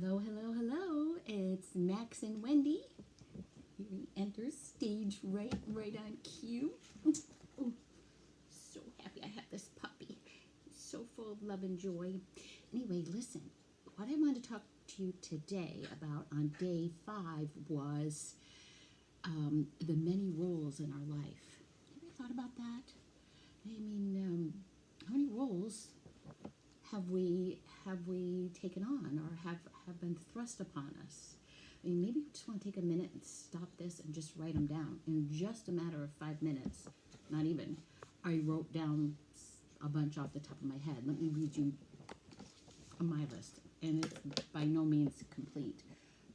Hello, hello, hello. It's Max and Wendy. We enter stage right on cue. Oh, so happy I have this puppy. He's so full of love and joy. Anyway, listen, what I wanted to talk to you today about on day 5 was the many roles in our life. Have you thought about that? I mean, how many roles have we taken on or have been thrust upon us? I mean, maybe you just want to take a minute and stop this and just write them down in just a matter of 5 minutes. Not even. I wrote down a bunch off the top of my head. Let me read you my list, and it's by no means complete.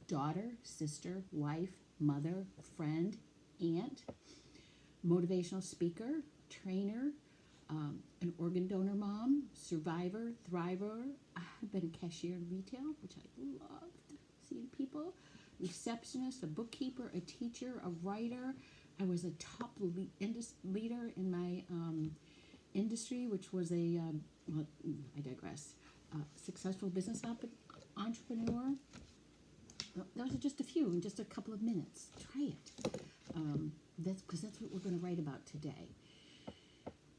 Daughter, sister, wife, mother, friend, aunt, motivational speaker, trainer, an organ donor mom, survivor, thriver. I've been a cashier in retail, which I loved seeing people. Receptionist, a bookkeeper, a teacher, a writer. I was a top leader in my industry, which was well, I digress. Successful business entrepreneur. Those are just a few in just a couple of minutes. Try it. That's what we're going to write about today.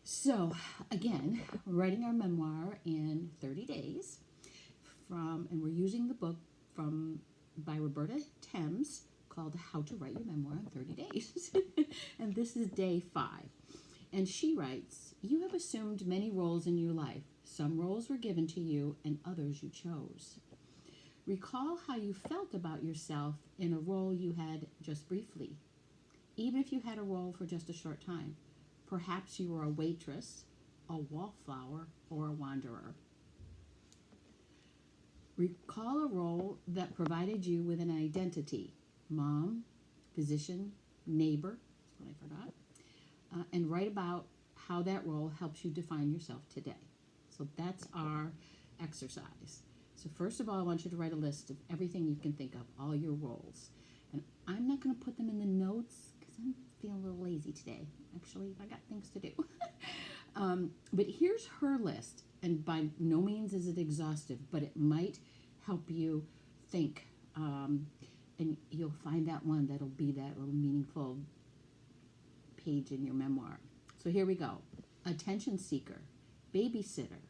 So, again, we're writing our memoir in 30 days and we're using the book by Roberta Thames called How to Write Your Memoir in 30 Days. And this is day 5. And she writes, "You have assumed many roles in your life. Some roles were given to you and others you chose. Recall how you felt about yourself in a role you had just briefly, even if you had a role for just a short time. Perhaps you were a waitress, a wallflower, or a wanderer. Recall a role that provided you with an identity. Mom, physician, neighbor," that's what I forgot, "and write about how that role helps you define yourself today." So that's our exercise. So first of all, I want you to write a list of everything you can think of, all your roles. And I'm not going to put them in the notes because I'm feeling a little lazy today. Actually, I got things to do. But here's her list, and by no means is it exhaustive, but it might help you think, and you'll find that one that'll be that little meaningful page in your memoir. So here we go. Attention seeker, babysitter,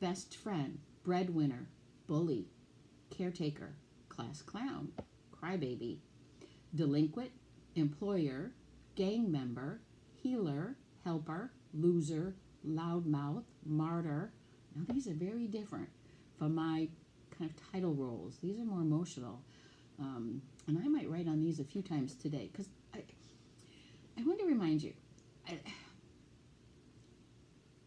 best friend, breadwinner, bully, caretaker, class clown, crybaby, delinquent, employer, gang member, healer, helper, loser, loudmouth, martyr. Now these are very different from my kind of title roles. These are more emotional. And I might write on these a few times today because I want to remind you,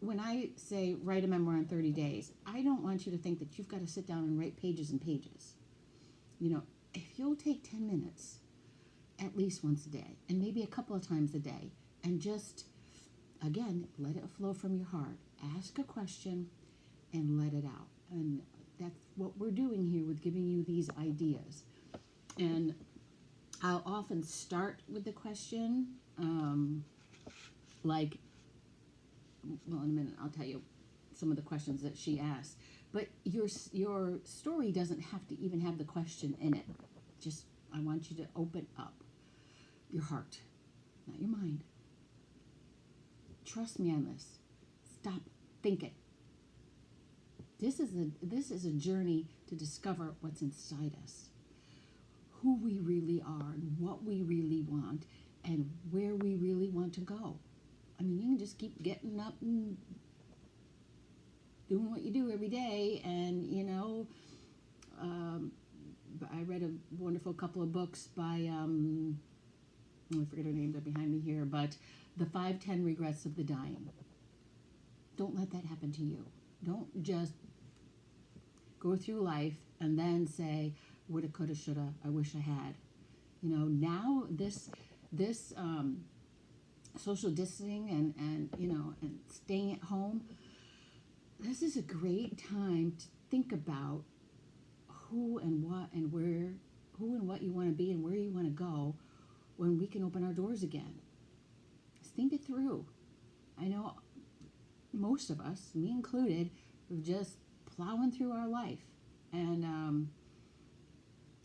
when I say write a memoir in 30 days, I don't want you to think that you've got to sit down and write pages and pages. You know, if you'll take 10 minutes at least once a day, and maybe a couple of times a day, and just, again, let it flow from your heart. Ask a question and let it out. And that's what we're doing here with giving you these ideas. And I'll often start with the question, well, in a minute I'll tell you some of the questions that she asked. But your story doesn't have to even have the question in it. Just, I want you to open up your heart, not your mind. Trust me on this. Stop thinking. This is a journey to discover what's inside us, who we really are, and what we really want, and where we really want to go. I mean, you can just keep getting up and doing what you do every day, and I read a wonderful couple of books by I forget her name, they're behind me here, but The 5-10 Regrets of the Dying. Don't let that happen to you. Don't just go through life and then say, woulda, coulda, shoulda, I wish I had. Now this social distancing and staying at home, this is a great time to think about who and what you want to be and where you want to go when we can open our doors again. Just think it through. I know most of us, me included, are just plowing through our life. And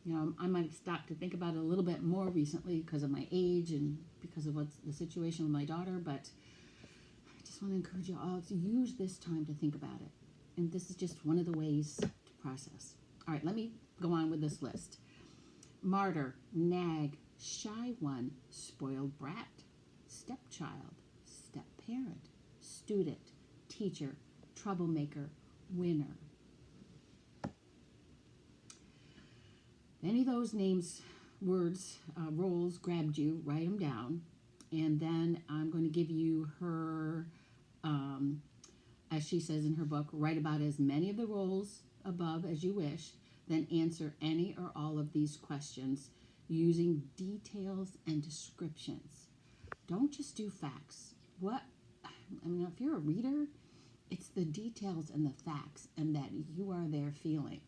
You know, I might have stopped to think about it a little bit more recently because of my age and because of what's the situation with my daughter, but I just want to encourage you all to use this time to think about it. And this is just one of the ways to process. All right, let me go on with this list. Martyr, nag, shy one, spoiled brat, stepchild, step-parent, student, teacher, troublemaker, winner. Any of those names, words, roles grabbed you, write them down. And then I'm going to give you her, as she says in her book, write about as many of the roles above as you wish, then answer any or all of these questions using details and descriptions. Don't just do facts. If you're a reader, it's the details and the facts and that you are there feeling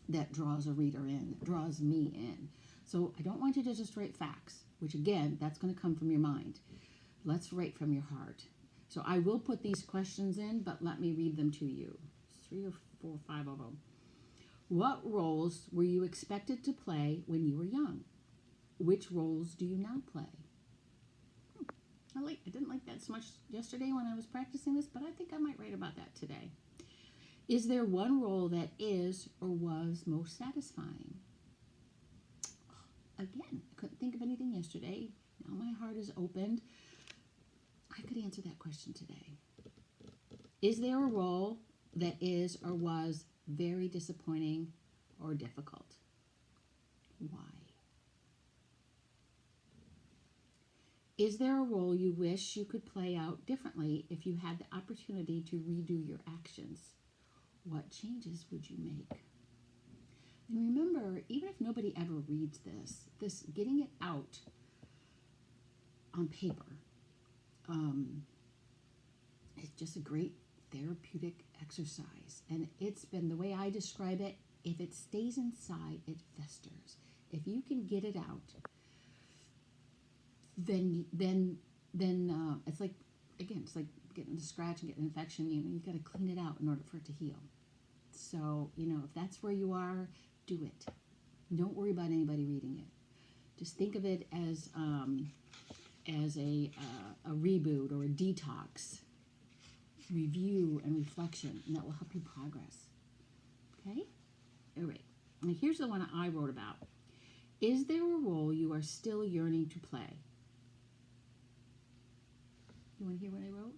that draws a reader in, that draws me in. So I don't want you to just write facts, which again, that's going to come from your mind. Let's write from your heart. So I will put these questions in, but let me read them to you. 3 or 4 or 5 of them. What roles were you expected to play when you were young? Which roles do you now play? I didn't like that so much yesterday when I was practicing this, but I think I might write about that today. Is there one role that is or was most satisfying? Again, I couldn't think of anything yesterday. Now my heart is opened. I could answer that question today. Is there a role that is or was very disappointing or difficult? Why? Is there a role you wish you could play out differently if you had the opportunity to redo your actions? What changes would you make? And remember, even if nobody ever reads this getting it out on paper is just a great therapeutic exercise. And it's been the way I describe it. If it stays inside, it festers. If you can get it out, then it's like, again, it's like getting a scratch and getting an infection. You got to clean it out in order for it to heal. So, if that's where you are, do it. Don't worry about anybody reading it. Just think of it as a reboot or a detox, review and reflection, and that will help you progress. Okay? All right. Now here's the one I wrote about. Is there a role you are still yearning to play? You want to hear what I wrote?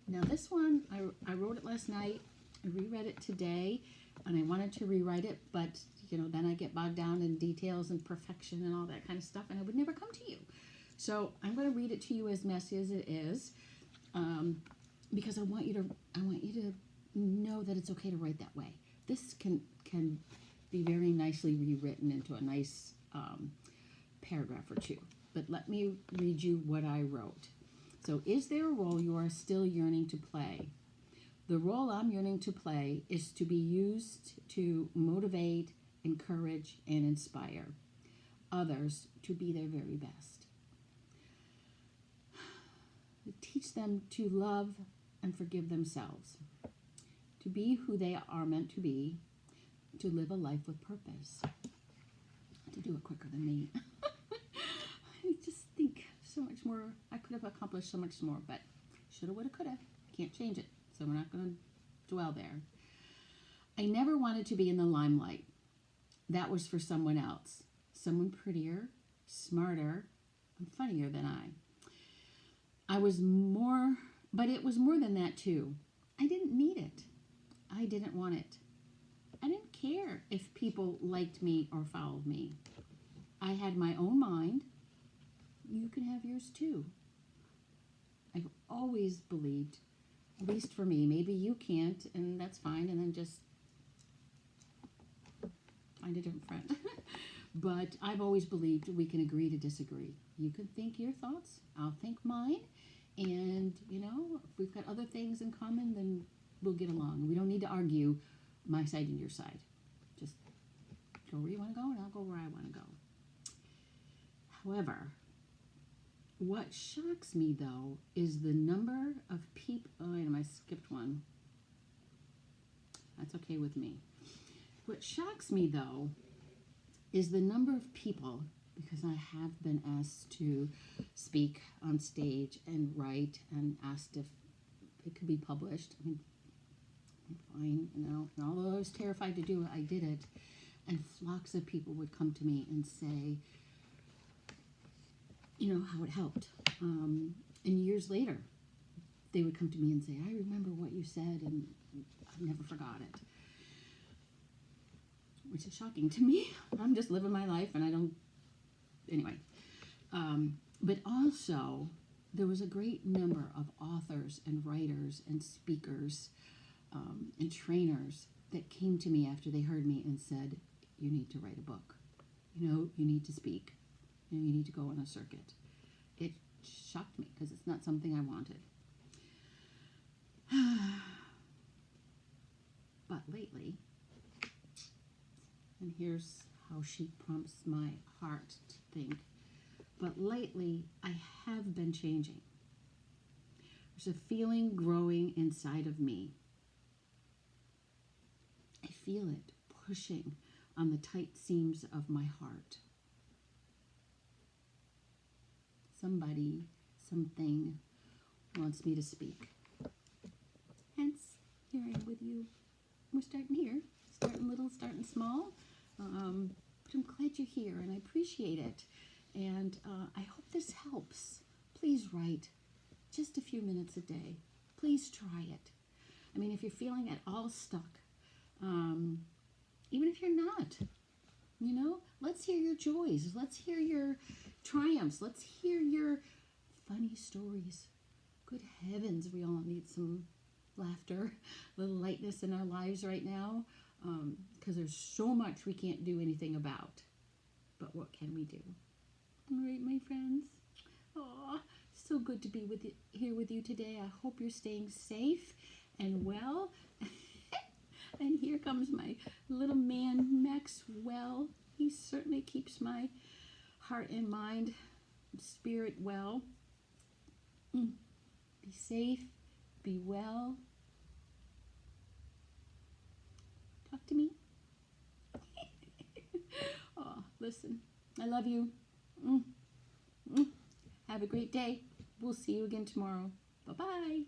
Now this one, I wrote it last night. I reread it today, and I wanted to rewrite it, but then I get bogged down in details and perfection and all that kind of stuff, and I would never come to you. So I'm going to read it to you as messy as it is, because I want you to know that it's okay to write that way. This can be very nicely rewritten into a nice paragraph or two. But let me read you what I wrote. So, is there a role you are still yearning to play? The role I'm yearning to play is to be used to motivate, encourage, and inspire others to be their very best. Teach them to love and forgive themselves, to be who they are meant to be, to live a life with purpose. To do it quicker than me. I just think so much more. I could have accomplished so much more, but shoulda, woulda, coulda. Can't change it, so we're not going to dwell there. I never wanted to be in the limelight. That was for someone else. Someone prettier, smarter, and funnier than I. But it was more than that too. I didn't need it. I didn't want it. I didn't care if people liked me or followed me. I had my own mind. You can have yours too. I've always believed, at least for me, maybe you can't, and that's fine, and then just find a different friend. But I've always believed we can agree to disagree. You can think your thoughts, I'll think mine, and, if we've got other things in common, then we'll get along. We don't need to argue my side and your side. Just go where you want to go, and I'll go where I want to go. However, what shocks me, though, is the number of people... Oh, wait a minute, I skipped one. That's okay with me. What shocks me, though, is the number of people, because I have been asked to speak on stage and write and asked if it could be published. I mean, fine, and although I was terrified to do it, I did it. And flocks of people would come to me and say, how it helped. And years later, they would come to me and say, I remember what you said, and I never forgot it. Which is shocking to me. I'm just living my life, and I don't... Anyway. But also, there was a great number of authors and writers and speakers and trainers that came to me after they heard me and said, you need to write a book. You need to speak. You need to go on a circuit. It shocked me because it's not something I wanted. But lately, and here's how she prompts my heart to think, but lately I have been changing. There's a feeling growing inside of me. I feel it pushing on the tight seams of my heart. Somebody, something wants me to speak. Hence, here I am with you. We're starting here, starting little, starting small. But I'm glad you're here, and I appreciate it. And I hope this helps. Please write just a few minutes a day. Please try it. I mean, if you're feeling at all stuck, even if you're not, let's hear your joys. Let's hear your triumphs. Let's hear your funny stories. Good heavens, we all need some laughter, a little lightness in our lives right now, because there's so much we can't do anything about. But what can we do? All right, my friends. Oh, so good to be here with you today. I hope you're staying safe and well. And here comes my little man, Maxwell. He certainly keeps my heart and mind, spirit well. Be safe. Be well. Talk to me. Oh, listen. I love you. Have a great day. We'll see you again tomorrow. Bye-bye.